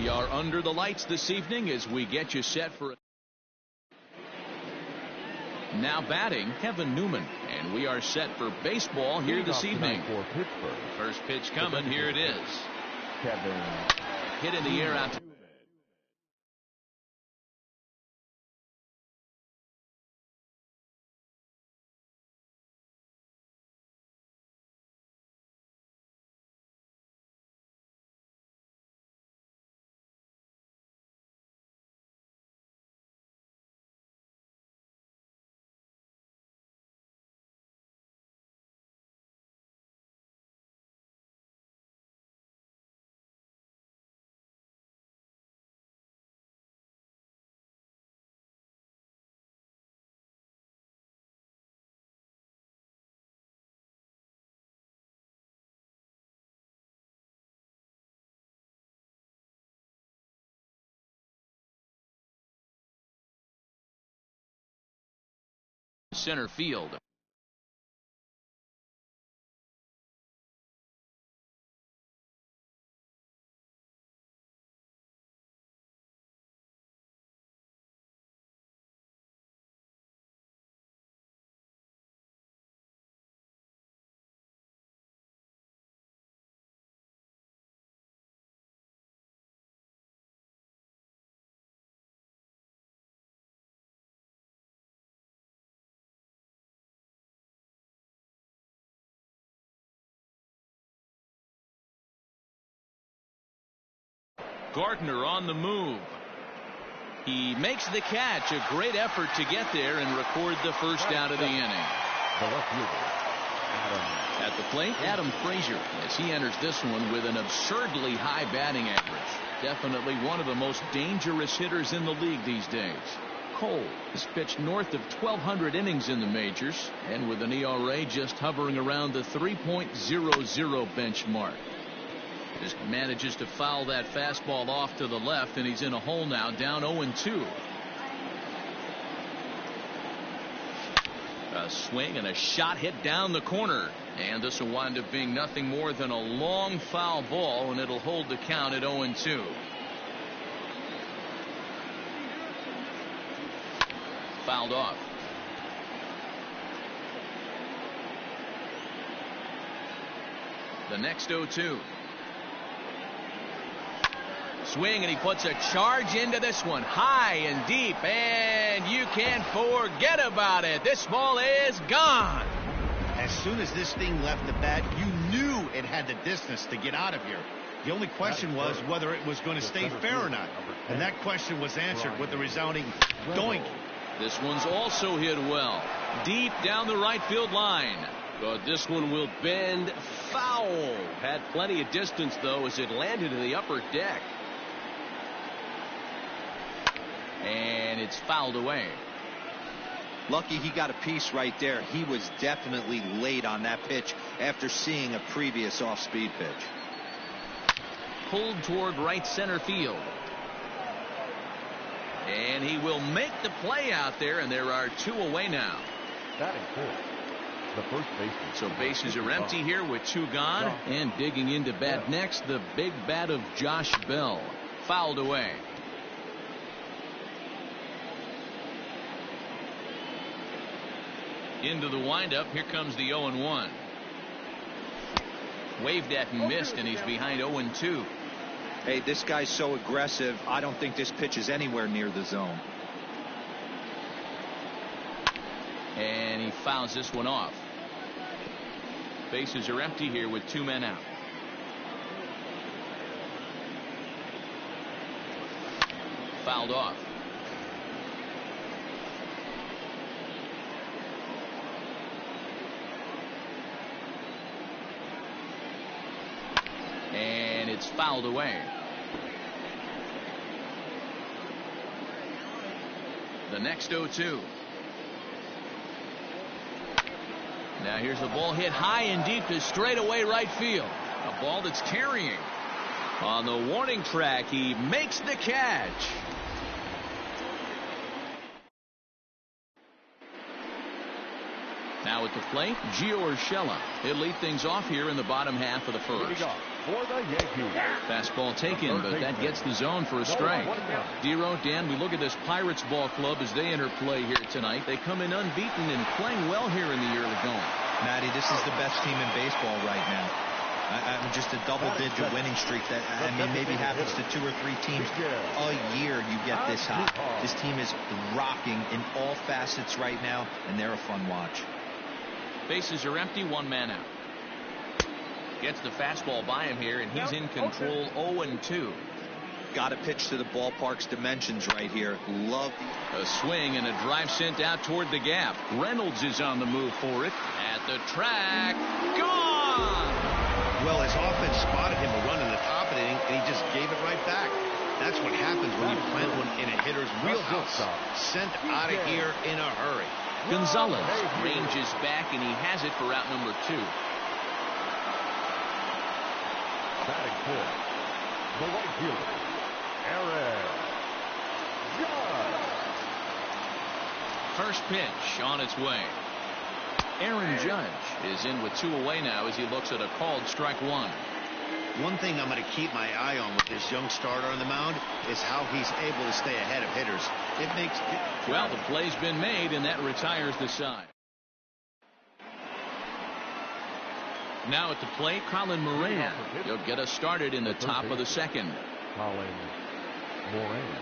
We are under the lights this evening as we get you set for now batting Kevin Newman, and we are set for baseball here this evening. For Pittsburgh. First pitch coming. Here it is. Kevin. Hit in the air out. Center field. Gardner on the move. He makes the catch. A great effort to get there and record the first out of the inning. At the plate, Adam Frazier, as he enters this one with an absurdly high batting average. Definitely one of the most dangerous hitters in the league these days. Cole has pitched north of 1,200 innings in the majors, and with an ERA just hovering around the 3.00 benchmark. Just manages to foul that fastball off to the left, and he's in a hole now, down 0-2. A swing and a shot hit down the corner, and this will wind up being nothing more than a long foul ball, and it'll hold the count at 0-2. Fouled off. The next 0-2. Swing, and he puts a charge into this one, high and deep, and you can't forget about it. This ball is gone. As soon as this thing left the bat, you knew it had the distance to get out of here. The only question was whether it was going to stay fair or not, and that question was answered with the resounding doink. This one's also hit well, deep down the right field line. But this one will bend foul. Had plenty of distance, though, as it landed in the upper deck. And it's fouled away. Lucky he got a piece right there. He was definitely late on that pitch after seeing a previous off-speed pitch. Pulled toward right center field. And he will make the play out there, and there are two away now. Batting fourth, the first baseman. So bases are empty here with two gone. And digging into bat next, the big bat of Josh Bell. Fouled away. Into the windup. Here comes the 0-1. Waved at and missed, and he's behind 0-2. Hey, this guy's so aggressive. I don't think this pitch is anywhere near the zone. And he fouls this one off. Bases are empty here with two men out. Fouled off. And it's fouled away. The next 0-2. Now here's a ball hit high and deep to straightaway right field. A ball that's carrying. On the warning track, he makes the catch. Now at the plate, Gio Urshela. He'll lead things off here in the bottom half of the first. for the Yankees. Fastball taken, but that gets the zone for a strike. Dero, Dan, we look at this Pirates ball club as they enter play here tonight. They come in unbeaten and playing well here in the early going. Matty, this is the best team in baseball right now. Just a double-digit winning streak that, I mean, maybe happens to 2 or 3 teams a year. You get this hot. This team is rocking in all facets right now, and they're a fun watch. Bases are empty, 1 man out. Gets the fastball by him here, and he's in control. 0-2. Got to pitch to the ballpark's dimensions right here. Love a swing and a drive sent out toward the gap. Reynolds is on the move for it. At the track, gone. Well, his offense spotted him a run in the top of the inning, and he just gave it right back. That's what happens when you plant one in a hitter's wheelhouse. Sent out of here in a hurry. Gonzalez ranges back, and he has it for out number 2. Batting for the right fielder, Aaron Judge. First pitch on its way. Aaron Judge is in with 2 away now as he looks at a called strike 1. One thing I'm going to keep my eye on with this young starter on the mound is how he's able to stay ahead of hitters. It makes... Well, the play's been made, and that retires the side. Now at the plate, Colin Moran. He'll get us started in the top of the second. Colin Moran.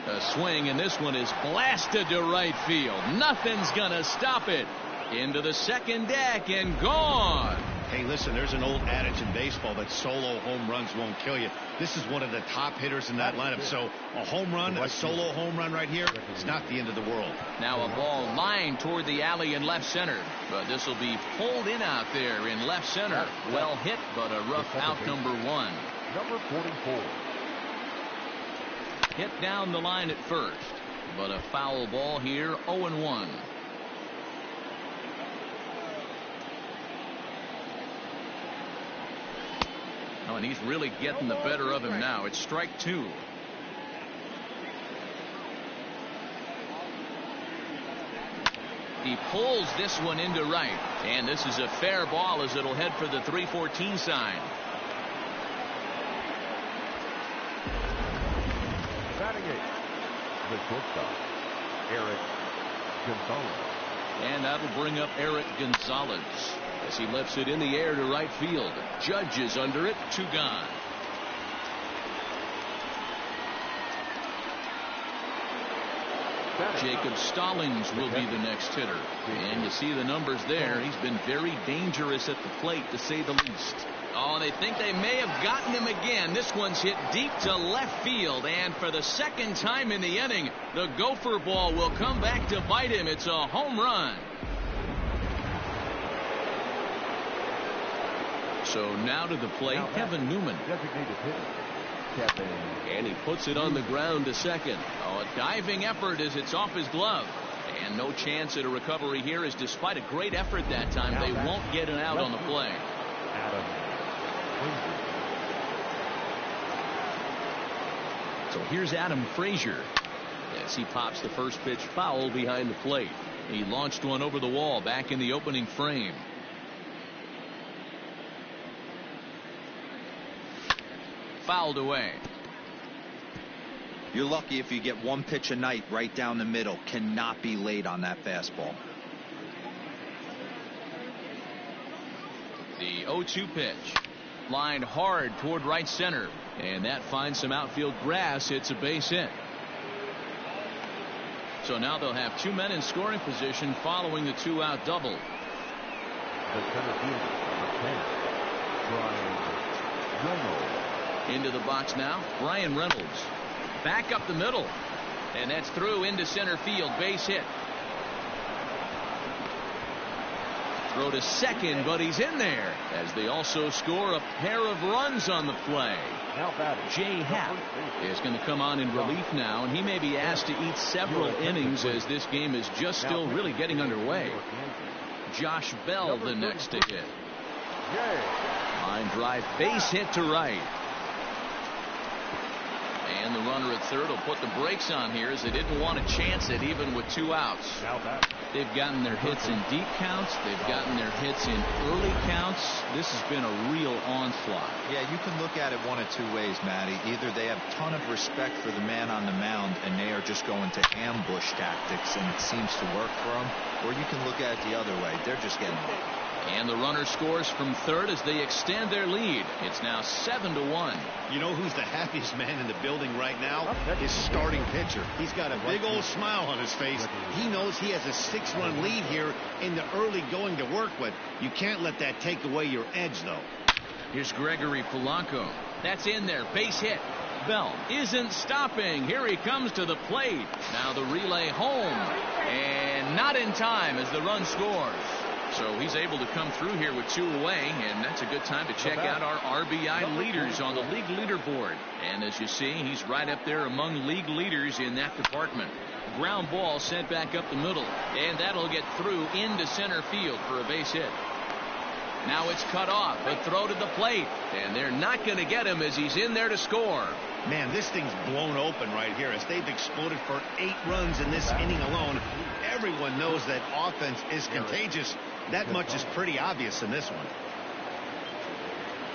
A swing, and this one is blasted to right field. Nothing's going to stop it. Into the second deck and gone. Hey, listen, there's an old adage in baseball that solo home runs won't kill you. This is one of the top hitters in that lineup. So a home run, a solo home run right here, it's not the end of the world. Now a ball lined toward the alley in left center. But this will be pulled in out there in left center. Well hit, but a rough out number 1. Number 44. Hit down the line at first. But a foul ball here, 0-1. Oh, and he's really getting the better of him now. It's strike 2. He pulls this one into right. And this is a fair ball as it'll head for the 314 sign. Batting 8. The shortstop, Eric Gonzalez. And that'll bring up Eric Gonzalez as he lifts it in the air to right field. Judge is under it. 2 gone. Jacob Stallings will be the next hitter. And you see the numbers there. He's been very dangerous at the plate, to say the least. Oh, they think they may have gotten him again. This one's hit deep to left field. And for the second time in the inning, the gopher ball will come back to bite him. It's a home run. So now to the plate, Kevin Newman. Designated hitter, Kevin. And he puts it on the ground to second. Oh, a diving effort as it's off his glove. And no chance at a recovery here, as despite a great effort that time, they won't get it out on the play. Adam Frazier. So here's Adam Frazier as he pops the first pitch foul behind the plate. He launched one over the wall back in the opening frame. Fouled away. You're lucky if you get 1 pitch a night right down the middle. Cannot be late on that fastball. The 0-2 pitch. Lined hard toward right center. And that finds some outfield grass. It's a base hit. So now they'll have 2 men in scoring position following the 2-out double. The center fielder, number 10, Bryan Reynolds. Into the box now, Bryan Reynolds. Back up the middle. And that's through into center field. Base hit. Throw to second, but he's in there as they also score a pair of runs on the play. Jay Happ is going to come on in relief now, and he may be asked to eat several innings as this game is just still really getting underway. Josh Bell the next to hit. Line drive, base hit to right. And the runner at third will put the brakes on here as they didn't want to chance it even with 2 outs. They've gotten their hits in deep counts. They've gotten their hits in early counts. This has been a real onslaught. Yeah, you can look at it one of 2 ways, Matty. Either they have a ton of respect for the man on the mound and they are just going to ambush tactics and it seems to work for them, or you can look at it the other way. They're just getting up. And the runner scores from third as they extend their lead. It's now 7-1. You know who's the happiest man in the building right now? His starting pitcher. He's got a big old smile on his face. He knows he has a 6-run lead here in the early going to work with. You can't let that take away your edge, though. Here's Gregory Polanco. That's in there. Base hit. Bell isn't stopping. Here he comes to the plate. Now the relay home. And not in time as the run scores. So he's able to come through here with 2 away, and that's a good time to check out our RBI leaders on the league leaderboard. And as you see, he's right up there among league leaders in that department. Ground ball sent back up the middle, and that'll get through into center field for a base hit. Now it's cut off, a throw to the plate, and they're not going to get him as he's in there to score. Man, this thing's blown open right here as they've exploded for 8 runs in this inning alone. Everyone knows that offense is contagious. That much is pretty obvious in this one.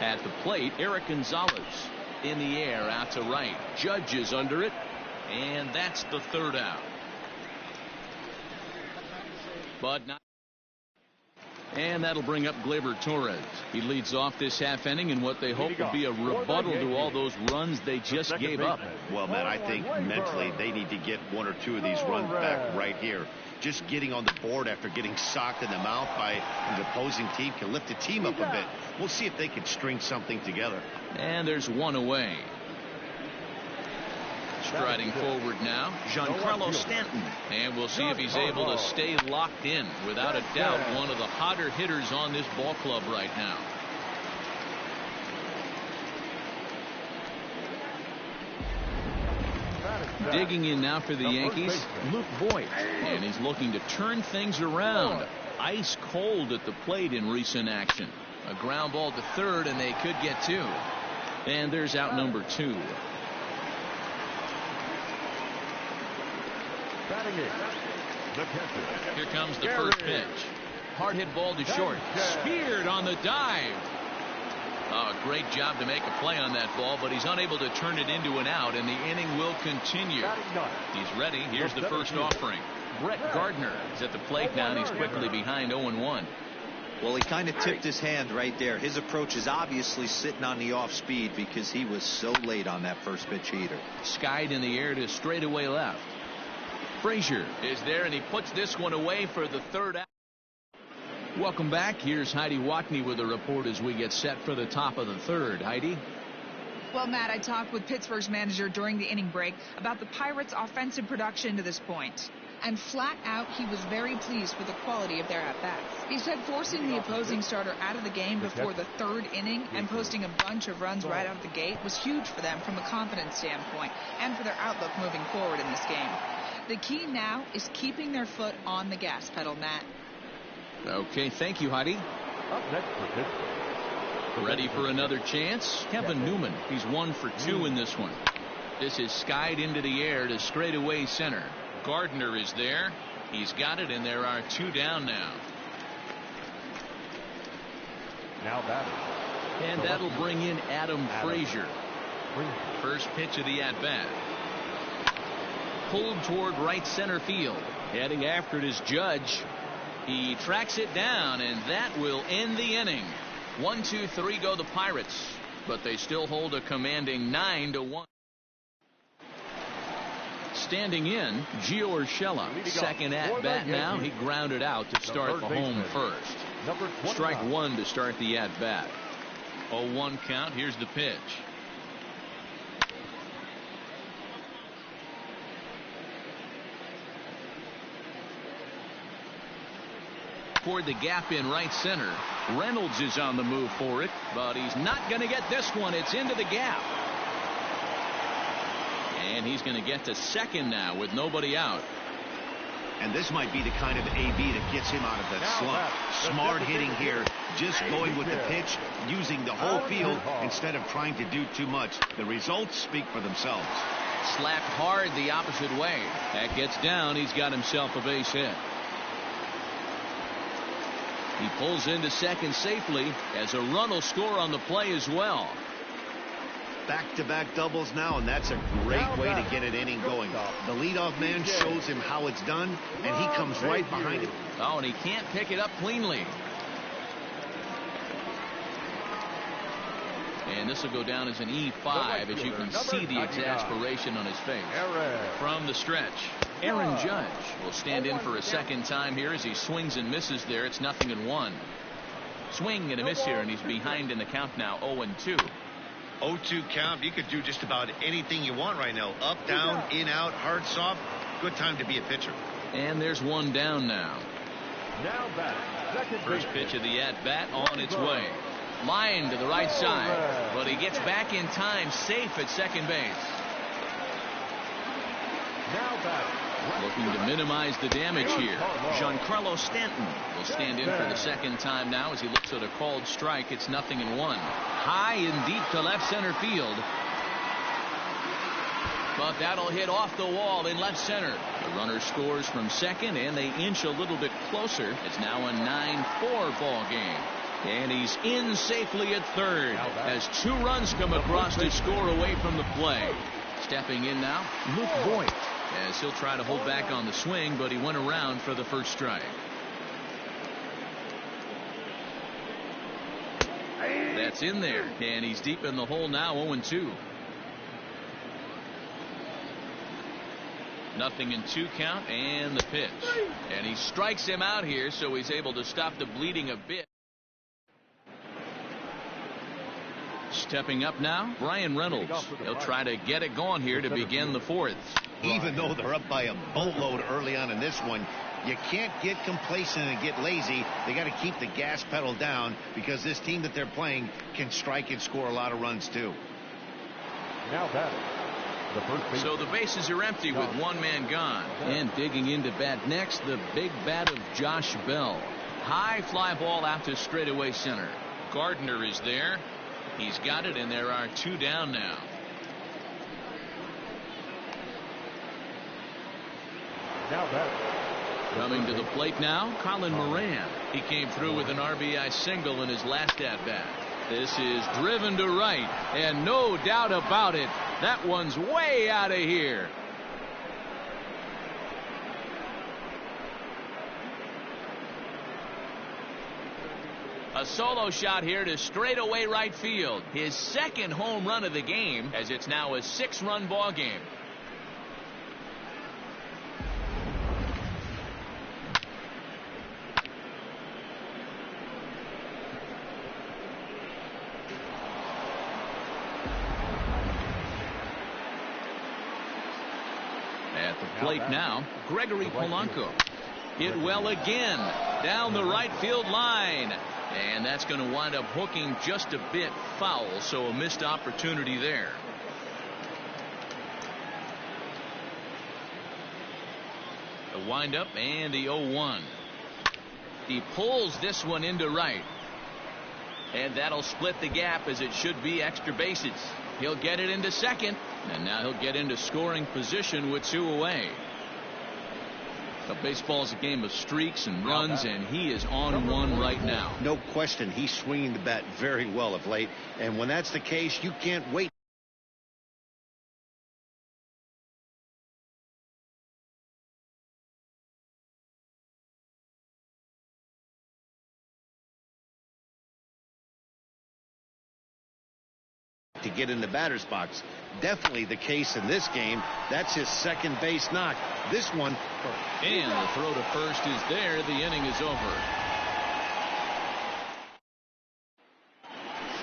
At the plate, Eric Gonzalez in the air out to right. Judge is under it, and that's the 3rd out. But not. And that'll bring up Gleyber Torres. He leads off this half inning in what they hope will be a rebuttal to all those runs they just gave up. Well, Matt, I think mentally they need to get 1 or 2 of these runs back right here. Just getting on the board after getting socked in the mouth by the opposing team can lift the team up a bit. We'll see if they can string something together. And there's 1 away. Striding forward now, Giancarlo Stanton. And we'll see if he's able to stay locked in. Without a doubt, one of the hotter hitters on this ball club right now. Digging in now for the Yankees, Luke Voit. And he's looking to turn things around. Ice cold at the plate in recent action. A ground ball to third, and they could get 2. And there's out number 2. Here comes the first pitch. Hard hit ball to short. Speared on the dive. Oh, great job to make a play on that ball, but he's unable to turn it into an out, and the inning will continue. He's ready. Here's the first offering. Brett Gardner is at the plate now, and he's quickly behind 0-1. Well, he kind of tipped his hand right there. His approach is obviously sitting on the off speed because he was so late on that first pitch heater. Skied in the air to straightaway left. Frazier is there, and he puts this one away for the 3rd out. Welcome back. Here's Heidi Watney with a report as we get set for the top of the 3rd. Heidi? Well, Matt, I talked with Pittsburgh's manager during the inning break about the Pirates' offensive production to this point. And flat out, he was very pleased with the quality of their at-bats. He said forcing the opposing starter out of the game before the 3rd inning and posting a bunch of runs right out of the gate was huge for them from a confidence standpoint and for their outlook moving forward in this game. The key now is keeping their foot on the gas pedal, Matt. Okay, thank you, Heidi. Ready for another chance? Kevin Newman. He's 1 for 2 in this one. This is skied into the air to straightaway center. Gardner is there. He's got it, and there are 2 down now. And that'll bring in Adam Frazier. First pitch of the at-bat. Pulled toward right center field. Heading after it is Judge. He tracks it down, and that will end the inning. 1, 2, 3 go the Pirates, but they still hold a commanding 9-1. Standing in, Gio Urshela. Second at bat now. He grounded out to start the home first. Strike 1 to start the at bat. 0-1 count. Here's the pitch. Toward the gap in right center. Reynolds is on the move for it, but he's not going to get this one. It's into the gap. And he's going to get to second now with nobody out. And this might be the kind of AB that gets him out of that slump. Smart hitting here, just going with the pitch, using the whole field instead of trying to do too much. The results speak for themselves. slapped hard the opposite way. That gets down. He's got himself a base hit. He pulls into second safely as a run will score on the play as well. Back-to-back doubles now, and that's a great way to get an inning going. The leadoff man shows him how it's done, and he comes right behind him. Oh, and he can't pick it up cleanly. And this will go down as an E5, as you can see the exasperation on his face. From the stretch, Aaron Judge will stand in for a second time here as he swings and misses there. It's 0-1. Swing and a miss here, and he's behind in the count now, 0-2. 0-2 count. You could do just about anything you want right now. Up, down, in, out, hard, soft. Good time to be a pitcher. And there's one down now. Now back. First pitch of the at-bat on its way. Line to the right side, but he gets back in time, safe at second base. Now back. Looking to minimize the damage here. Giancarlo Stanton will stand in for the second time now as he looks at a called strike. It's 0-1. High and deep to left center field. But that'll hit off the wall in left center. The runner scores from second, and they inch a little bit closer. It's now a 9-4 ball game. And he's in safely at third as 2 runs come across to score away from the play. Stepping in now, Luke Voigt, as he'll try to hold back on the swing, but he went around for the first strike. That's in there, and he's deep in the hole now, 0-2. 0-2 count, and the pitch. And he strikes him out here, so he's able to stop the bleeding a bit. Stepping up now, Brian Reynolds. He'll try to get it going here to begin the fourth. Even though they're up by a boatload early on in this one, you can't get complacent and get lazy. They got to keep the gas pedal down because this team that they're playing can strike and score a lot of runs too. Now batting. So the bases are empty with one man gone. And digging into bat next, the big bat of Josh Bell. High fly ball out to straightaway center. Gardner is there. He's got it, and there are 2 down now. Now batting. Coming to the plate now, Colin Moran. He came through with an RBI single in his last at-bat. This is driven to right, and no doubt about it, that one's way out of here. A solo shot here to straightaway right field. His second home run of the game, as it's now a 6-run ball game. At the plate now, Gregory Polanco. Hit well again down the right field line. And that's going to wind up hooking just a bit foul, so a missed opportunity there. The windup and the 0-1. He pulls this one into right. And that'll split the gap as it should be extra bases. He'll get it into second. And now he'll get into scoring position with 2 away. Baseball's a game of streaks and runs, and he is on one right now. No question, he's swinging the bat very well of late, and when that's the case, you can't wait. To get in the batter's box. Definitely the case in this game. That's his second base knock. This one. And the throw to first is there. The inning is over.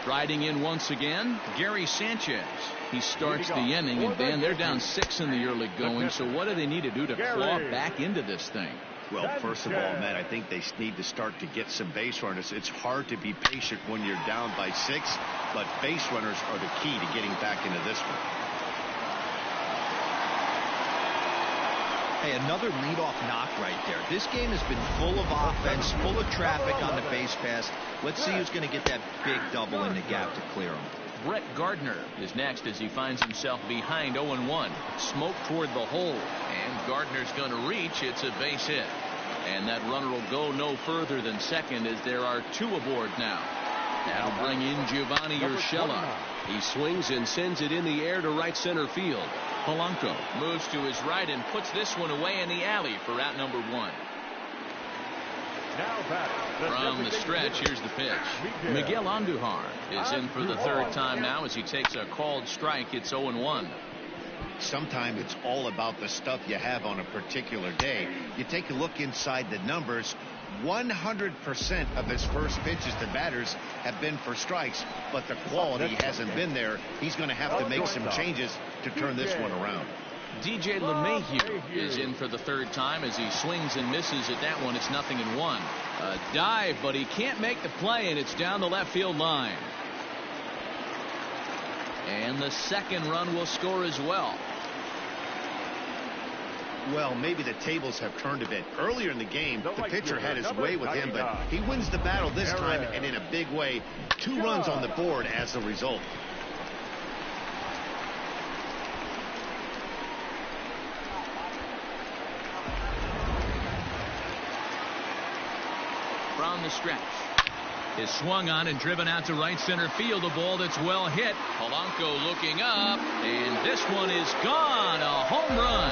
Striding in once again, Gary Sanchez. He starts the inning, and Dan, they're down 6 in the early going. So what do they need to do to claw back into this thing? Well, first of all, Matt, I think they need to start to get some base runners. It's hard to be patient when you're down by 6, but base runners are the key to getting back into this one. Hey, another leadoff knock right there. This game has been full of offense, full of traffic on the base pass. Let's see who's going to get that big double in the gap to clear him. Brett Gardner is next as he finds himself behind 0-1. Smoke toward the hole, and Gardner's going to reach. It's a base hit. And that runner will go no further than second as there are 2 aboard now. That'll bring in Giovanni Urshela. He swings and sends it in the air to right center field. Polanco moves to his right and puts this one away in the alley for out number 1. From the stretch, here's the pitch. Miguel Andujar is in for the 3rd time now as he takes a called strike. It's 0-1. Sometimes it's all about the stuff you have on a particular day. You take a look inside the numbers. 100% of his first pitches to batters have been for strikes, but the quality hasn't been there. He's going to have to make some changes to turn this one around. DJ LeMahieu is in for the 3rd time as he swings and misses at that one. It's 0-1. A dive, but he can't make the play, and it's down the left field line. And the 2nd run will score as well. Well, maybe the tables have turned a bit. Earlier in the game, the pitcher had his way with him, but he wins the battle this time, and in a big way. 2 runs on the board as a result. From the stretch, is swung on and driven out to right center field. A ball that's well hit. Polanco looking up, and this one is gone. A home run.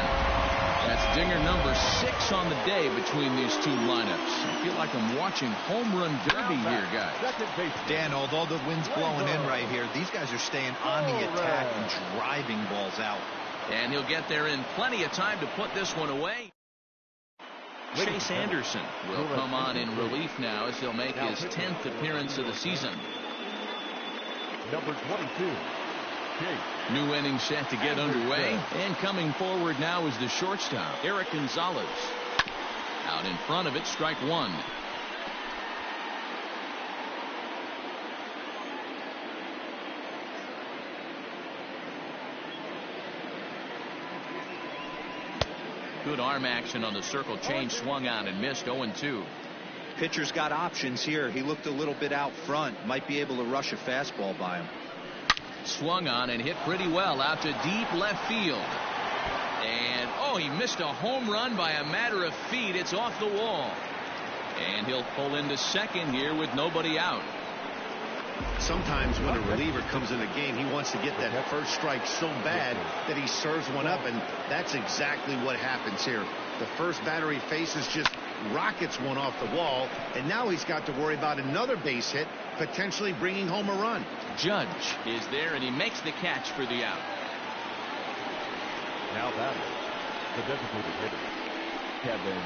That's dinger number 6 on the day between these 2 lineups. I feel like I'm watching home run derby here, guys. Dan, although the wind's blowing in right here, these guys are staying on the attack and driving balls out. And he'll get there in plenty of time to put this one away. Chase Anderson will come on in relief now as he'll make his 10th appearance of the season. Number 22. New inning set to get underway, and coming forward now is the shortstop, Eric Gonzalez. Out in front of it, strike 1. Good arm action on the circle change, swung on and missed. 0-2. Pitcher's got options here. He looked a little bit out front. Might be able to rush a fastball by him. Swung on and hit pretty well out to deep left field. And he missed a home run by a matter of feet. It's off the wall. And he'll pull into second here with nobody out. Sometimes when a reliever comes in the game, he wants to get that first strike so bad that he serves one up, and that's exactly what happens here. The first batter he faces just rockets one off the wall, and now he's got to worry about another base hit, potentially bringing home a run. Judge is there, and he makes the catch for the out. Now batting, the designated hitter, Kevin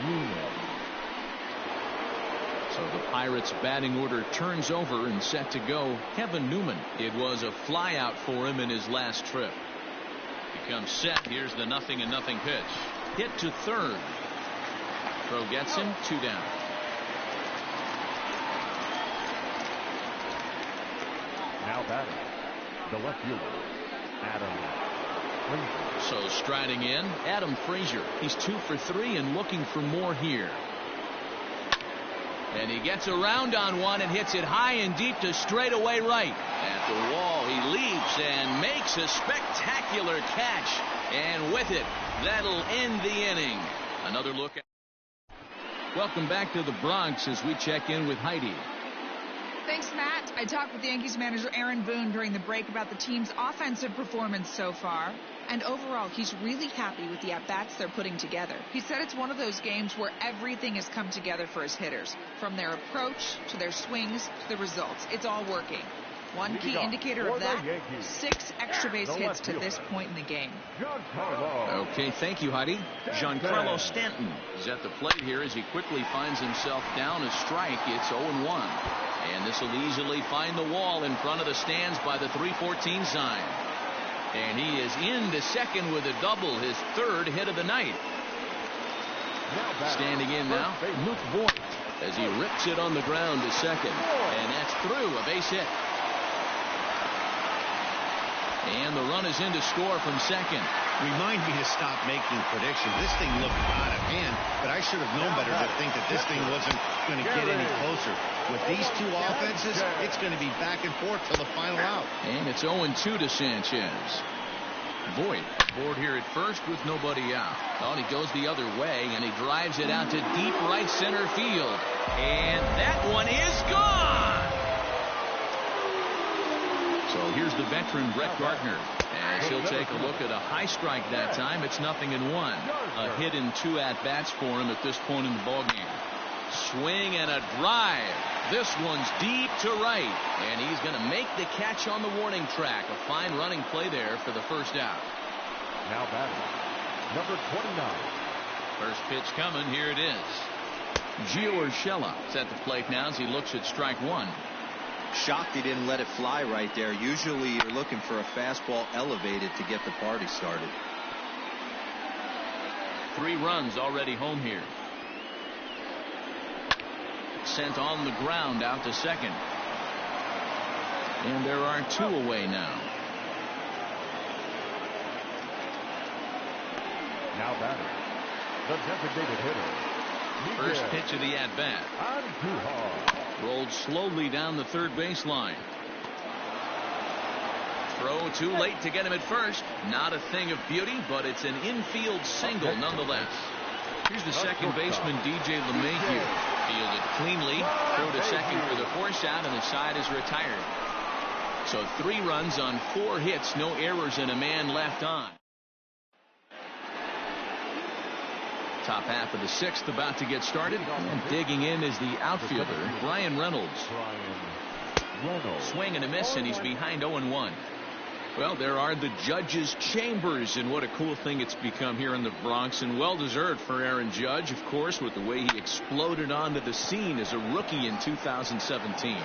Nunez. So the Pirates batting order turns over and set to go. Kevin Newman. It was a fly out for him in his last trip. He comes set. Here's the 0-0 pitch. Hit to third. Throw gets him. 2 down. Now batting, the left fielder, Adam Frazier. So striding in, Adam Frazier. He's 2 for 3 and looking for more here. And he gets around on one and hits it high and deep to straightaway right. At the wall, he leaps and makes a spectacular catch. And with it, that'll end the inning. Another look at. Welcome back to the Bronx as we check in with Heidi. Thanks, Matt. I talked with the Yankees manager Aaron Boone during the break about the team's offensive performance so far. And overall, he's really happy with the at-bats they're putting together. He said it's one of those games where everything has come together for his hitters. From their approach, to their swings, to the results. It's all working. One key indicator of that, 6 extra base hits to this point in the game. Okay, thank you, Heidi. Giancarlo Stanton is at the plate here as he quickly finds himself down a strike. It's 0-1. And this will easily find the wall in front of the stands by the 314 sign. And he is into second with a double, his 3rd hit of the night. Standing in now, Luke Voigt, as he rips it on the ground to second. And that's through, a base hit. And the run is in to score from second. Remind me to stop making predictions. This thing looked out of hand, but I should have known better to think that this thing wasn't going to get any closer. With these two offenses, it's going to be back and forth till the final out. And it's 0-2 to Sanchez. Voit aboard here at first with nobody out. Oh, he goes the other way, and he drives it out to deep right center field. And that one is gone! So here's the veteran Brett Gardner, as he'll take a look at a high strike that time. It's 0-1. A hit and 2 at-bats for him at this point in the ballgame. Swing and a drive. This one's deep to right, and he's going to make the catch on the warning track. A fine running play there for the first out. Now batting, number 29. First pitch coming. Here it is. Gio Urshela is at the plate now as he looks at strike one. Shocked he didn't let it fly right there. Usually you're looking for a fastball elevated to get the party started. 3 runs already home here. Sent on the ground out to second. And there are 2 away now. Now batting, the designated hitter. First pitch of the at-bat. Rolled slowly down the third baseline. Throw too late to get him at first. Not a thing of beauty, but it's an infield single nonetheless. Here's the second baseman, DJ LeMahieu. Fielded cleanly. Throw to second for the force out, and the side is retired. So 3 runs on 4 hits, no errors, and a man left on. Top half of the 6th about to get started. And digging in is the outfielder, Bryan Reynolds. Swing and a miss, and he's behind 0-1. Well, there are the judges' chambers, and what a cool thing it's become here in the Bronx, and well-deserved for Aaron Judge, of course, with the way he exploded onto the scene as a rookie in 2017.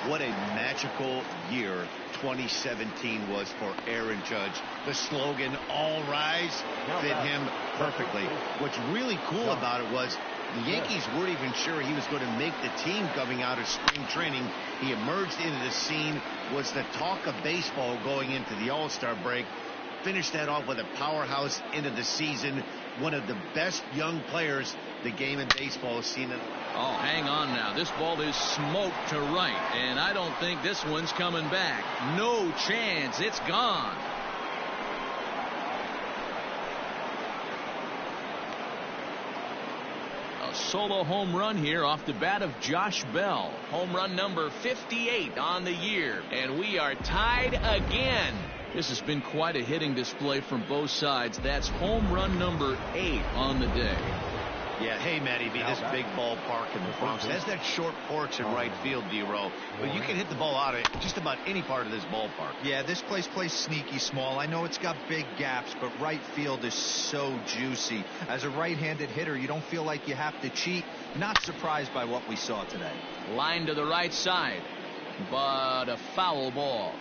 What a magical year 2017 was for Aaron Judge. The slogan, "All Rise," fit him perfectly. What's really cool about it was the Yankees weren't even sure he was going to make the team coming out of spring training. He emerged into the scene, was the talk of baseball going into the All-Star break. Finished that off with a powerhouse into the season. One of the best young players the game in baseball has seen. Oh, hang on now. This ball is smoked to right, and I don't think this one's coming back. No chance. It's gone. A solo home run here off the bat of Josh Bell. Home run number 58 on the year, and we are tied again. This has been quite a hitting display from both sides. That's home run number 8 on the day. Yeah, hey, Matty B, this big ballpark in the Bronx has that short porch in right field, D-Row. But you can hit the ball out of just about any part of this ballpark. Yeah, this place plays sneaky small. I know it's got big gaps, but right field is so juicy. As a right-handed hitter, you don't feel like you have to cheat. Not surprised by what we saw today. Line to the right side, but a foul ball.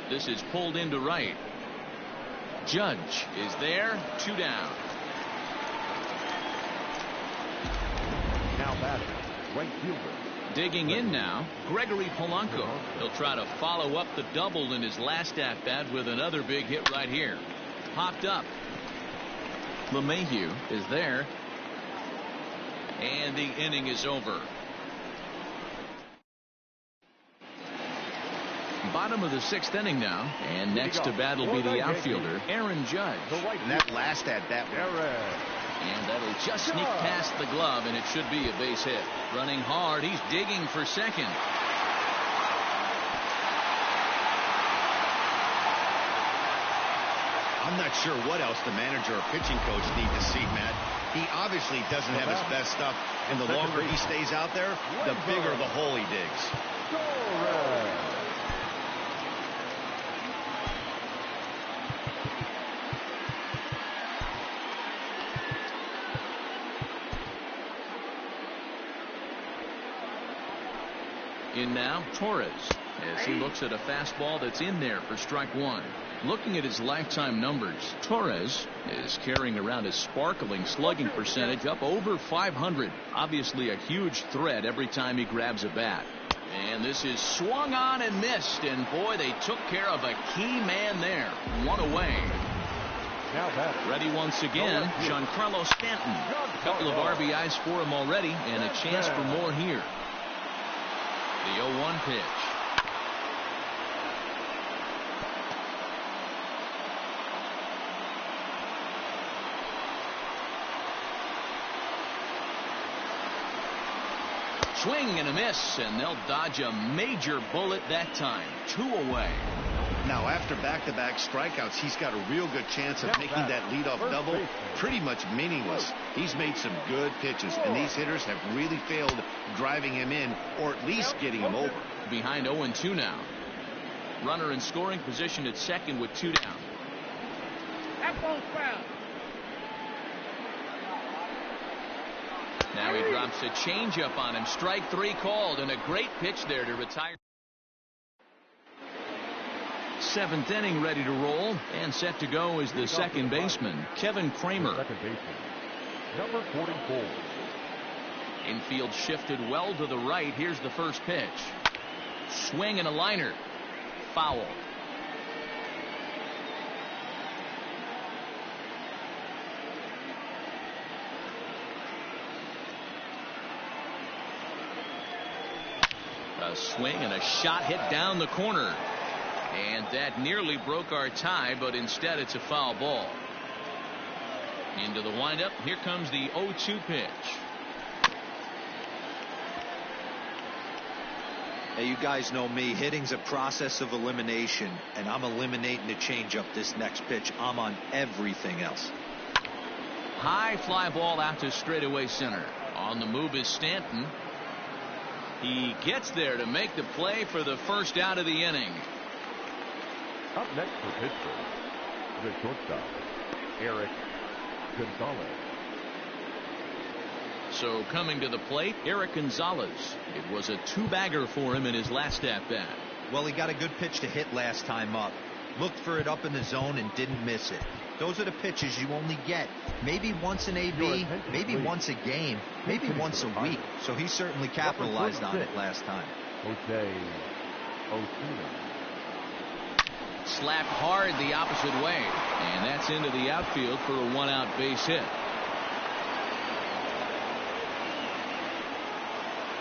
This is pulled into right. Judge is there, 2 down. Now batting, right fielder. Digging in now, Gregory Polanco. He'll try to follow up the double in his last at-bat with another big hit right here. Popped up. LeMahieu is there. And the inning is over. Bottom of the 6th inning now, and next to bat will be the outfielder, Aaron Judge. And that last at-bat, and that'll just sneak past the glove, and it should be a base hit. Running hard, he's digging for second. I'm not sure what else the manager or pitching coach need to see, Matt. He obviously doesn't have his best stuff, and the longer he stays out there, the bigger the hole he digs. In now, Torres, as he looks at a fastball that's in there for strike one. Looking at his lifetime numbers, Torres is carrying around a sparkling slugging percentage up over 500. Obviously a huge threat every time he grabs a bat. And this is swung on and missed. And boy, they took care of a key man there. One away. Now batting. Ready once again, Giancarlo Stanton. A couple of RBIs for him already, and a chance for more here. The 0-1 pitch. Swing and a miss, and they'll dodge a major bullet that time. 2 away. Now, after back-to-back strikeouts, he's got a real good chance of making that leadoff double pretty much meaningless. He's made some good pitches, and these hitters have really failed driving him in, or at least getting him over. Behind 0-2 now. Runner in scoring position at second with 2 down. That ball's foul. Now he drops a changeup on him. Strike 3 called, and a great pitch there to retire. 7th inning ready to roll, and set to go is the second baseman, Kevin Kramer. Second baseman, number 44. Infield shifted well to the right. Here's the first pitch. Swing and a liner. Foul. A swing and a shot hit down the corner. And that nearly broke our tie, but instead it's a foul ball. Into the windup. Here comes the 0-2 pitch. Hey, you guys know me. Hitting's a process of elimination, and I'm eliminating the changeup this next pitch. I'm on everything else. High fly ball out to straightaway center. On the move is Stanton. He gets there to make the play for the first out of the inning. Up next for Pittsburgh, the shortstop, Eric Gonzalez. So coming to the plate, Eric Gonzalez. It was a 2-bagger for him in his last at-bat. Well, he got a good pitch to hit last time up. Looked for it up in the zone and didn't miss it. Those are the pitches you only get maybe once in AB, maybe once a game, maybe once a week. So he certainly capitalized on it last time. Jose Osuna. Slapped hard the opposite way, and that's into the outfield for a 1-out base hit.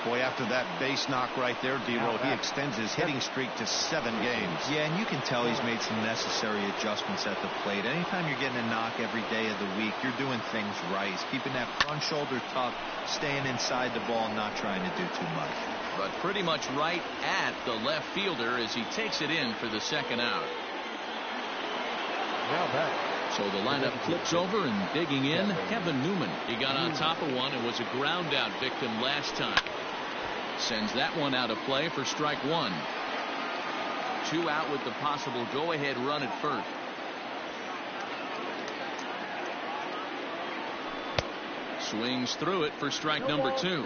Boy, after that base knock right there, D-Roll, he extends his hitting streak to 7 games. Yeah, and you can tell he's made some necessary adjustments at the plate. Anytime you're getting a knock every day of the week, you're doing things right. He's keeping that front shoulder tucked, staying inside the ball, not trying to do too much. But pretty much right at the left fielder as he takes it in for the second out. Now back. So the lineup flips over, and digging in, Kevin Newman. He got on top of one and was a ground out victim last time. Sends that one out of play for strike 1. 2 out with the possible go-ahead run at first. Swings through it for strike number 2.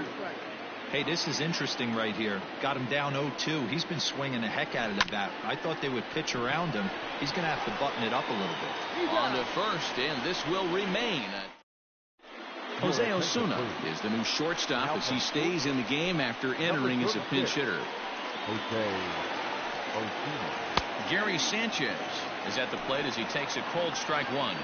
Hey, this is interesting right here. Got him down 0-2. He's been swinging the heck out of the bat. I thought they would pitch around him. He's going to have to button it up a little bit. On to first, and this will remain. Jose Osuna is the new shortstop as he stays in the game after entering as a pinch hitter. Jose Osuna. Gary Sanchez is at the plate as he takes a cold strike 1.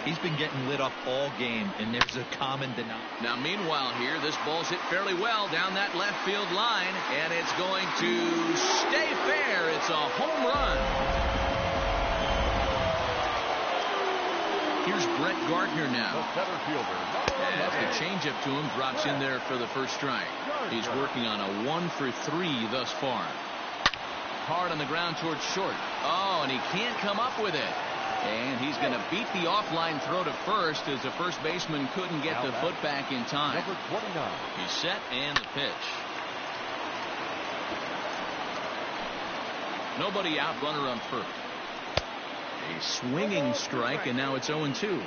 He's been getting lit up all game, and there's a common denominator. Now, meanwhile here, this ball's hit fairly well down that left field line, and it's going to stay fair. It's a home run. Here's Brett Gardner now. The center fielder. As the changeup to him drops in there for the first strike. He's working on a 1 for 3 thus far. Hard on the ground towards short. Oh, and he can't come up with it. And he's going to beat the offline throw to first as the first baseman couldn't get the foot back in time. Number 29. He's set and the pitch. Nobody out, runner on first. A swinging strike, and now it's 0-2.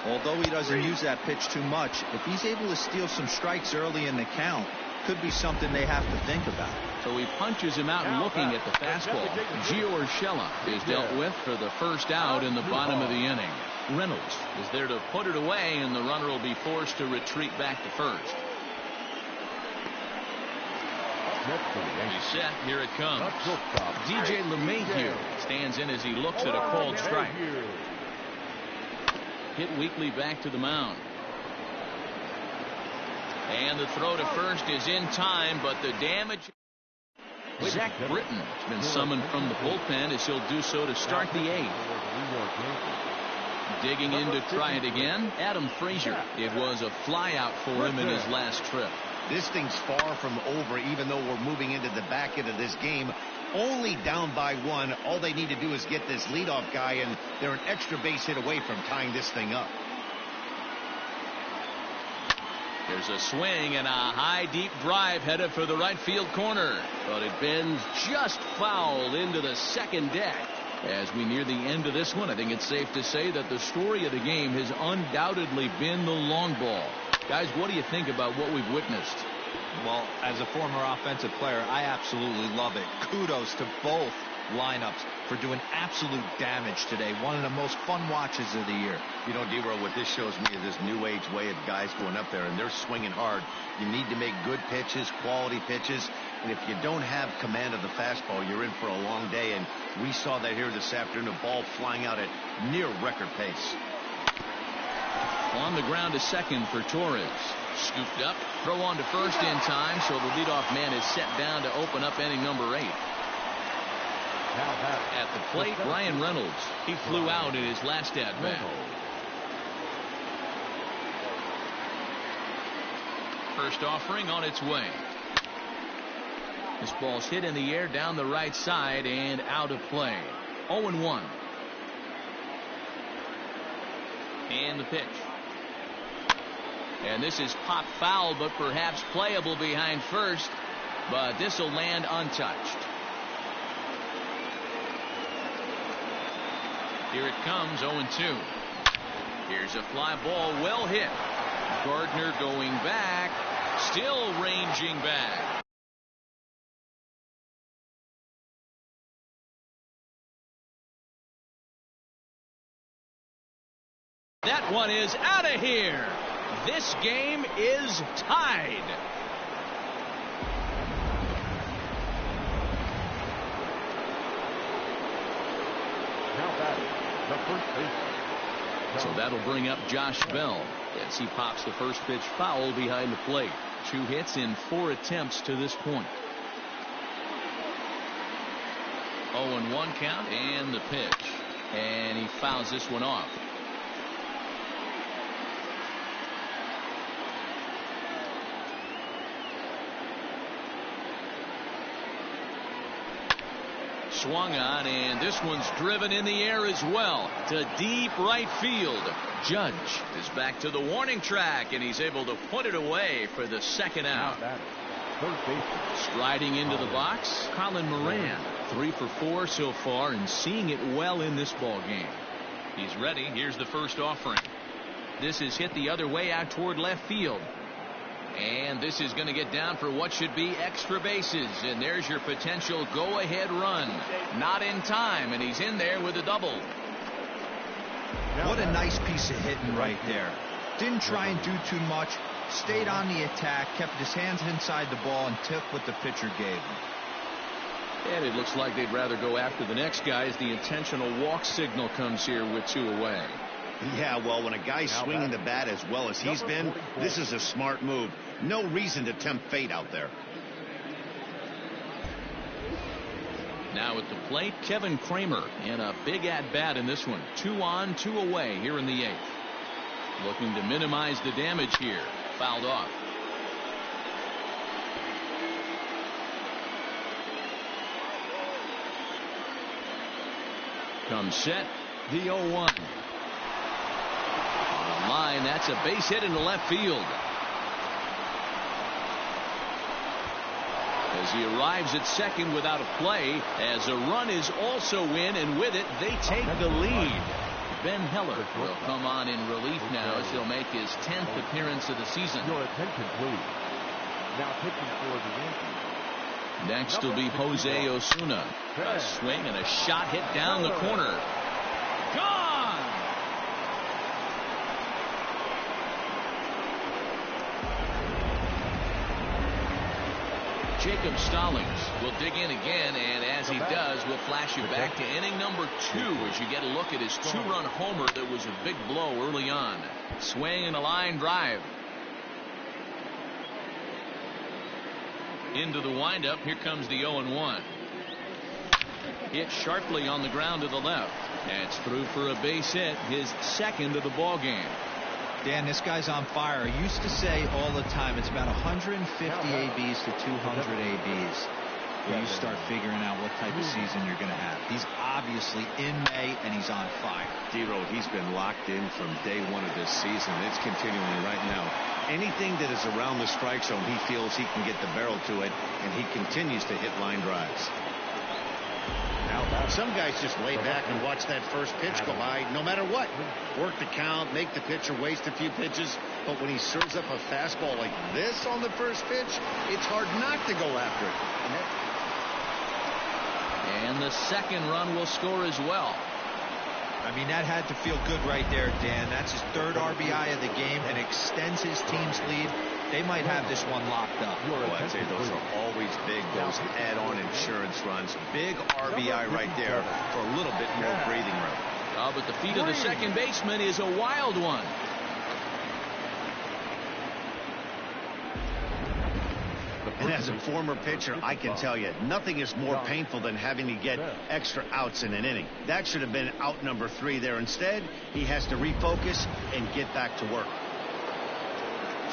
Although he doesn't use that pitch too much, if he's able to steal some strikes early in the count, could be something they have to think about. So he punches him out looking at the fastball. Gio Urshela is dealt with for the first out in the bottom of the inning. Reynolds is there to put it away, and the runner will be forced to retreat back to first. He's set. Here it comes. DJ LeMahieu stands in as he looks at a called strike. Hit weakly back to the mound. And the throw to first is in time, but the damage. Zach Britton has been summoned from the bullpen as he'll do so to start the eighth. Digging in to try it again, Adam Frazier. It was a flyout for him in his last trip. This thing's far from over, even though we're moving into the back end of this game. Only down by one. All they need to do is get this leadoff guy, and they're an extra base hit away from tying this thing up. There's a swing and a high deep drive headed for the right field corner, but it bends just foul into the second deck. As we near the end of this one, I think it's safe to say that the story of the game has undoubtedly been the long ball. Guys, what do you think about what we've witnessed? Well, as a former offensive player, I absolutely love it. Kudos to both lineups for doing absolute damage today. One of the most fun watches of the year. You know, D-Roll, what this shows me is this new age way of guys going up there, and they're swinging hard. You need to make good pitches, quality pitches, and if you don't have command of the fastball, you're in for a long day, and we saw that here this afternoon, a ball flying out at near record pace. On the ground to second for Torres. Scooped up, throw on to first in time, so the leadoff man is set down to open up inning number 8. At the plate, Ryan Reynolds. He flew out in his last at-bat. First offering on its way. This ball's hit in the air down the right side and out of play. 0-1. And the pitch. And this is popped foul, but perhaps playable behind first. But this will land untouched. Here it comes, 0-2. Here's a fly ball, well hit. Gardner going back, still ranging back. That one is out of here. This game is tied. So that'll bring up Josh Bell as he pops the first pitch foul behind the plate. 2 hits in 4 attempts to this point. 0-1 count and the pitch. And he fouls this one off. Swung on, and this one's driven in the air as well to deep right field. Judge is back to the warning track, and he's able to put it away for the second out. Striding into the box, Colin Moran. 3 for 4 so far and seeing it well in this ball game. He's ready. Here's the first offering. This is hit the other way out toward left field. And this is going to get down for what should be extra bases. And there's your potential go-ahead run. Not in time, and he's in there with a double. What a nice piece of hitting right there. Didn't try and do too much. Stayed on the attack, kept his hands inside the ball, and took what the pitcher gave him. And it looks like they'd rather go after the next guy as the intentional walk signal comes here with 2 away. Yeah, well, when a guy's swinging the bat as well as he's been, this is a smart move. No reason to tempt fate out there. Now at the plate, Kevin Kramer in a big at-bat in this one. 2 on, 2 away here in the 8th. Looking to minimize the damage here. Fouled off. Comes set, the 0-1. Line, that's a base hit into left field. As he arrives at second without a play, as a run is also in, and with it they take the lead. Ben Heller will come on in relief now as he'll make his 10th appearance of the season. Your attention, please. Now pitching for the Yankees. Next will be Jose Osuna. A swing and a shot hit down the corner. Gone! Jacob Stallings will dig in again, and as he does, we'll flash you back to inning number 2 as you get a look at his 2-run homer that was a big blow early on. Swing and a line drive. Into the windup. Here comes the 0-1. Hit sharply on the ground to the left. That's through for a base hit, his second of the ball game. Dan, this guy's on fire. I used to say all the time it's about 150 ABs to 200 ABs. You start figuring out what type of season you're going to have. He's obviously in May, and he's on fire. D-Road, he's been locked in from day one of this season. It's continuing right now. Anything that is around the strike zone, he feels he can get the barrel to it, and he continues to hit line drives. Some guys just lay back and watch that first pitch go by no matter what. Work the count, make the pitcher waste a few pitches. But when he serves up a fastball like this on the first pitch, it's hard not to go after it. And the second run will score as well. I mean, that had to feel good right there, Dan. That's his 3rd RBI of the game and extends his team's lead. They might have this one locked up. Oh, I'd say those are always big, those add-on insurance runs. Big RBI right there for a little bit more breathing room. But the feet of the second baseman is a wild one. And as a former pitcher, I can tell you, nothing is more painful than having to get extra outs in an inning. That should have been out number 3 there. Instead, he has to refocus and get back to work.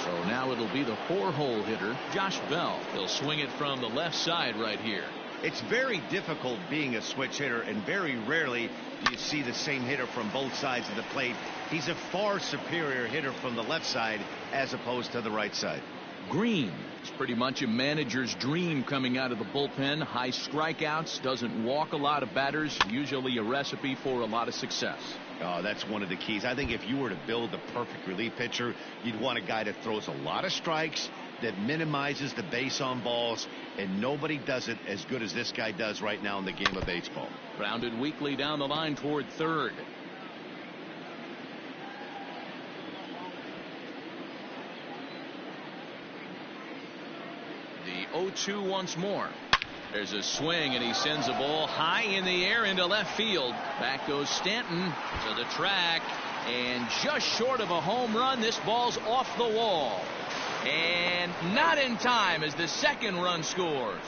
So now it'll be the 4-hole hitter, Josh Bell. He'll swing it from the left side right here. It's very difficult being a switch hitter, and very rarely do you see the same hitter from both sides of the plate. He's a far superior hitter from the left side as opposed to the right side. Green. It's pretty much a manager's dream coming out of the bullpen. High strikeouts, doesn't walk a lot of batters, usually a recipe for a lot of success. Oh, that's one of the keys. I think if you were to build a perfect relief pitcher, you'd want a guy that throws a lot of strikes, that minimizes the base on balls, and nobody does it as good as this guy does right now in the game of baseball. Grounded weakly down the line toward third. The 0-2 once more. There's a swing, and he sends a ball high in the air into left field. Back goes Stanton to the track, and just short of a home run, this ball's off the wall. And not in time as the second run scores.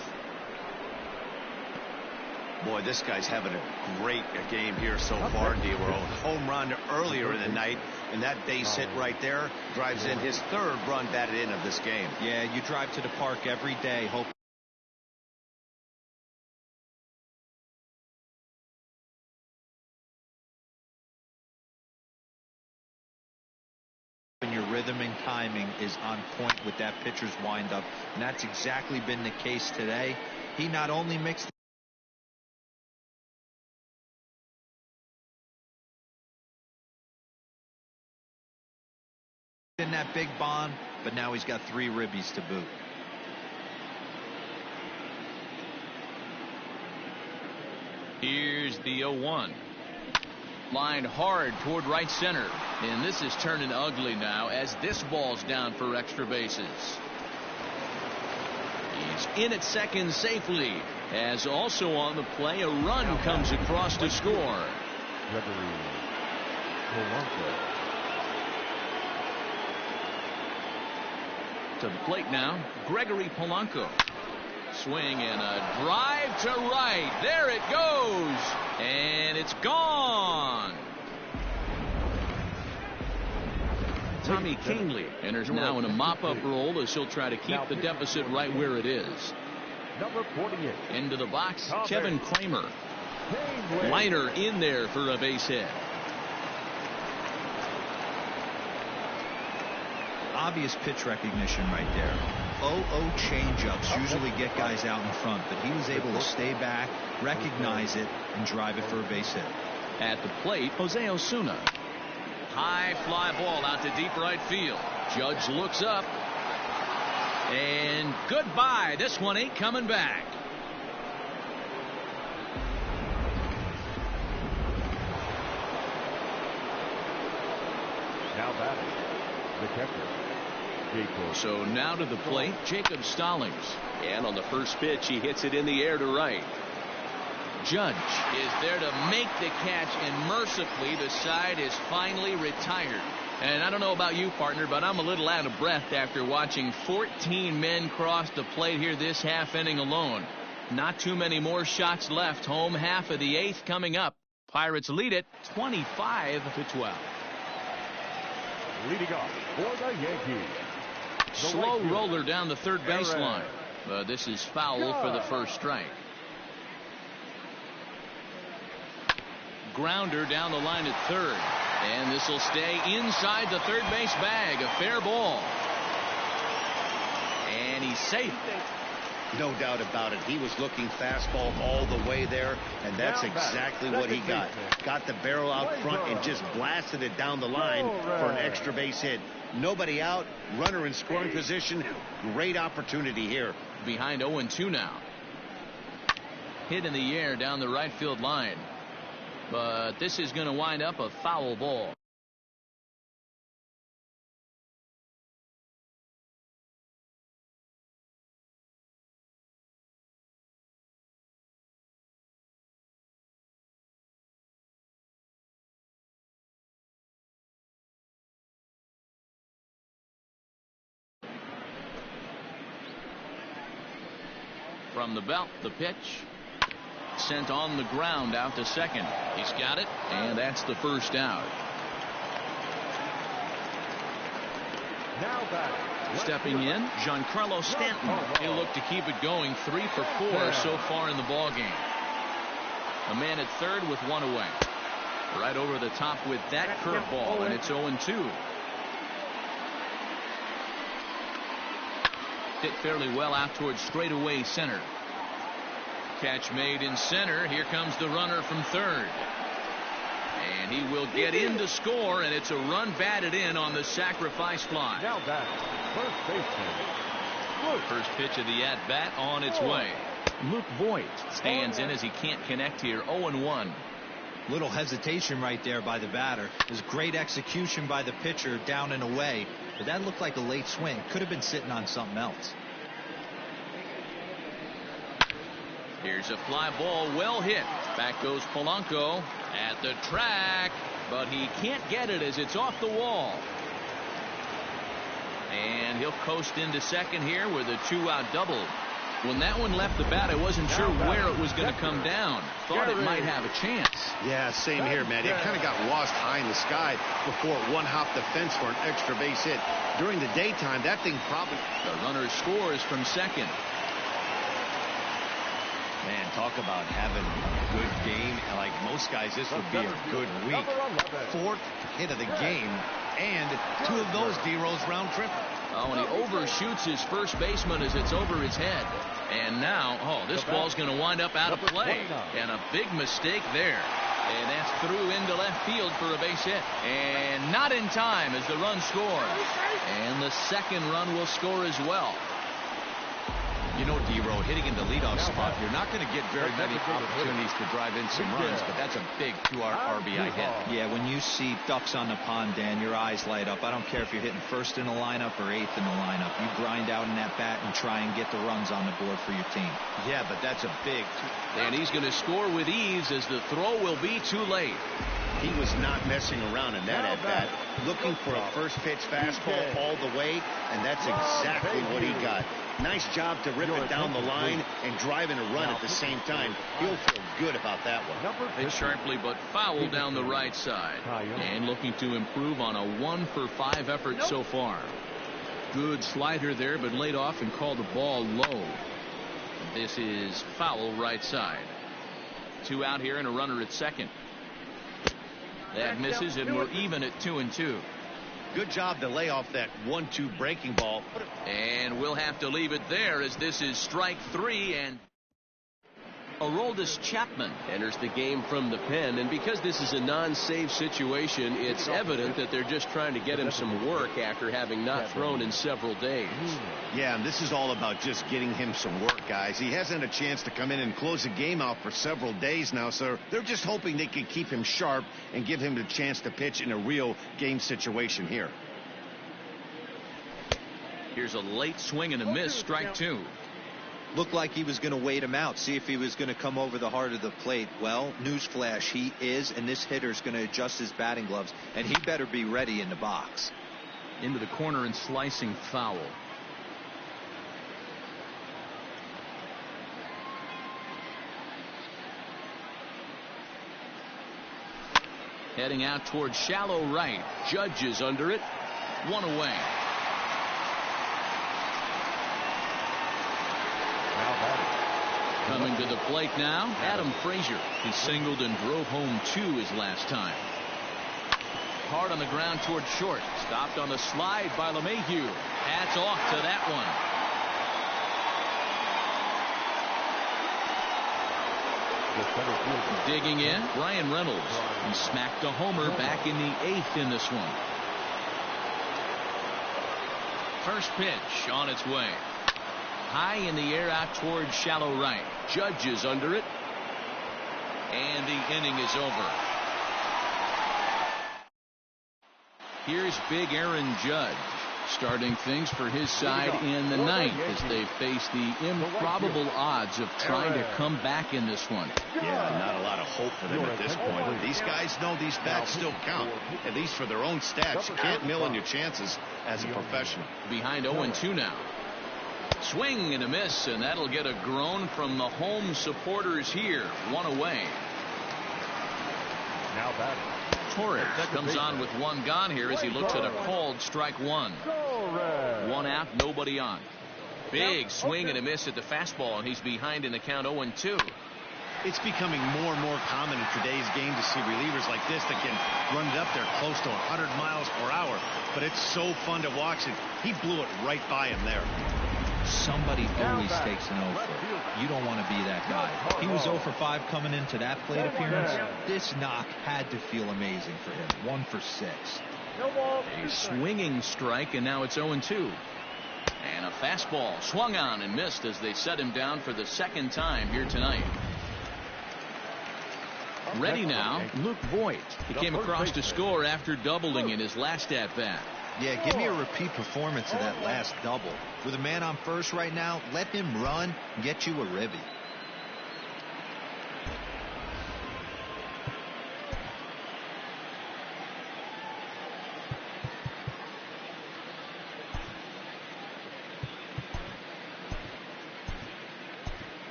Boy, this guy's having a great game here so far, D-Road. Home run earlier in the night, and that base hit right there drives in his 3rd run batted in of this game. Yeah, you drive to the park every day, hope your rhythm and timing is on point with that pitcher's windup, and that's exactly been the case today. He not only mixed in that big bond, but now he's got 3 ribbies to boot. Here's the 0-1. Lined hard toward right center, and this is turning ugly now as this ball's down for extra bases. He's in at second safely, as also on the play a run comes across to score. To the plate now, Gregory Polanco. Swing and a drive to right. There it goes. And it's gone. Tommy Kahnle enters now in a mop-up role as he'll try to keep the deficit right where it is. Number 48. Into the box, Kevin Kramer. Liner in there for a base hit. Obvious pitch recognition right there. 0-0 changeups usually get guys out in front, but he was able to stay back, recognize it, and drive it for a base hit. At the plate, Jose Osuna. High fly ball out to deep right field. Judge looks up. And goodbye. This one ain't coming back. Now batting, the catcher, So now to the plate, Jacob Stallings. And on the first pitch, he hits it in the air to right. Judge is there to make the catch, and mercifully the side is finally retired. And I don't know about you, partner, but I'm a little out of breath after watching 14 men cross the plate here this half inning alone. Not too many more shots left. Home half of the eighth coming up. Pirates lead it 25-12. Leading off for the Yankees. Slow roller down the third baseline. But this is foul for the first strike. Grounder down the line at third. And this will stay inside the third base bag. A fair ball. And he's safe. No doubt about it. He was looking fastball all the way there, and that's exactly what he got. Got the barrel out front and just blasted it down the line for an extra base hit. Nobody out, runner in scoring position. Great opportunity here. Behind 0-2 now. Hit in the air down the right field line. But this is going to wind up a foul ball. From the belt, the pitch. Sent on the ground out to second. He's got it, and that's the first out. Now back. Stepping in, Giancarlo Stanton. He'll look to keep it going. 3 for 4 so far in the ballgame. A man at third with one away. Right over the top with that curveball, and it's 0-2. Hit fairly well out towards straightaway center. Catch made in center. Here comes the runner from third. And he will get in to score, and it's a run batted in on the sacrifice fly. Now back. First baseman. First pitch of the at-bat on its way. Luke Voigt stands in as he can't connect here. 0-1. Little hesitation right there by the batter. There's great execution by the pitcher down and away. But that looked like a late swing. Could have been sitting on something else. Here's a fly ball, well hit. Back goes Polanco at the track, but he can't get it as it's off the wall. And he'll coast into second here with a 2-out double. When that one left the bat, I wasn't sure where it was going to come down. Thought it might have a chance. Yeah, same here, man. It kind of got lost high in the sky before it one-hopped the fence for an extra base hit. During the daytime, that thing probably... The runner scores from second. Man, talk about having a good game. Like most guys, this would be a good week. 4th hit of the game, and 2 of those D-Rose round trip. Oh, and he overshoots his first baseman as it's over his head. And now, this ball's going to wind up out of play. And a big mistake there. And that's through into left field for a base hit. And not in time as the run scores. And the second run will score as well. You know, D-Row, hitting in the leadoff spot, you're not going to get very many opportunities to drive in some runs, but that's a big 2-RBI hit. Yeah, when you see ducks on the pond, Dan, your eyes light up. I don't care if you're hitting first in the lineup or 8th in the lineup. You grind out in that bat and try and get the runs on the board for your team. Yeah, but that's a big... And he's going to score with ease as the throw will be too late. He was not messing around in that at-bat. Looking for a first pitch fastball all the way, and that's exactly what he got. Nice job to rip it down the line and drive in a run at the same time. He'll feel good about that one. Hit sharply but foul down the right side. And looking to improve on a 1-for-5 effort so far. Good slider there, but laid off and called the ball low. This is foul right side. 2 out here and a runner at second. That misses, and we're even at 2-2. Good job to lay off that 1-2 breaking ball. And we'll have to leave it there as this is strike 3, and Aroldis Chapman enters the game from the pen, and because this is a non-save situation, it's evident that they're just trying to get him some work after having not thrown in several days. Yeah, and this is all about just getting him some work, guys. He hasn't had a chance to come in and close the game out for several days now, so they're just hoping they can keep him sharp and give him the chance to pitch in a real game situation here. Here's a late swing and a miss, strike 2. Looked like he was going to wait him out, see if he was going to come over the heart of the plate. Well, newsflash, he is, and this hitter's going to adjust his batting gloves, and he better be ready in the box. Into the corner and slicing foul. Heading out towards shallow right. Judge is under it. 1 away. Coming to the plate now, Adam Frazier. He singled and drove home 2 his last time. Hard on the ground towards short. Stopped on the slide by LeMahieu. Hats off to that one. Digging in, Brian Reynolds. He smacked a homer back in the 8th in this one. First pitch on its way. High in the air out towards shallow right. Judge is under it. And the inning is over. Here's big Aaron Judge, starting things for his side in the 9th as they face the improbable odds of trying to come back in this one. Yeah, not a lot of hope for them at this point. These guys know these bats still count, at least for their own stats. You can't mill in your chances as a professional. Behind 0-2 now. Swing and a miss, and that'll get a groan from the home supporters here. 1 away. Now batting. Torres comes on with 1 gone here as he looks at a called strike 1. 1 out, nobody on. Big swing and a miss at the fastball, and he's behind in the count 0-2. It's becoming more and more common in today's game to see relievers like this that can run it up there close to 100 miles per hour. But it's so fun to watch it. He blew it right by him there. Somebody always takes an 0 for. You don't want to be that guy. He was 0 for 5 coming into that plate appearance. This knock had to feel amazing for him. 1 for 6. A swinging strike, and now it's 0-2. And a fastball swung on and missed as they set him down for the 2nd time here tonight. Ready now, Luke Voigt. He came across to score after doubling in his last at-bat. Yeah, give me a repeat performance of that last double. With a man on first right now, let him run and get you a ribby.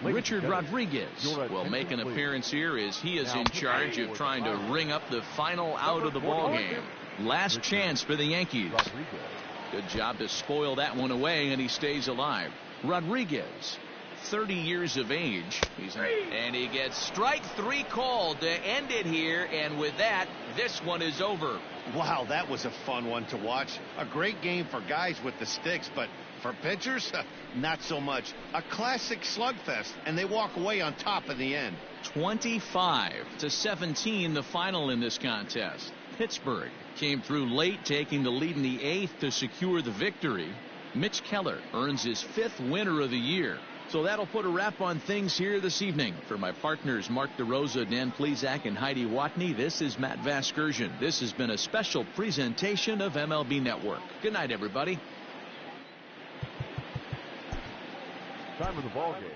Richard Rodriguez will make an appearance here as he is in charge of trying to ring up the final out of the ballgame. Last chance for the Yankees. Good job to spoil that one away, and he stays alive. Rodriguez, 30 years of age. And he gets strike 3 called to end it here, and with that, this one is over. Wow, that was a fun one to watch. A great game for guys with the sticks, but for pitchers, not so much. A classic slugfest, and they walk away on top in the end. 25-17, the final in this contest. Pittsburgh came through late, taking the lead in the 8th to secure the victory. Mitch Keller earns his 5th winner of the year. So that'll put a wrap on things here this evening. For my partners Mark DeRosa, Dan Plesac, and Heidi Watney, this is Matt Vasgersian. This has been a special presentation of MLB Network. Good night, everybody. Time of the ball game.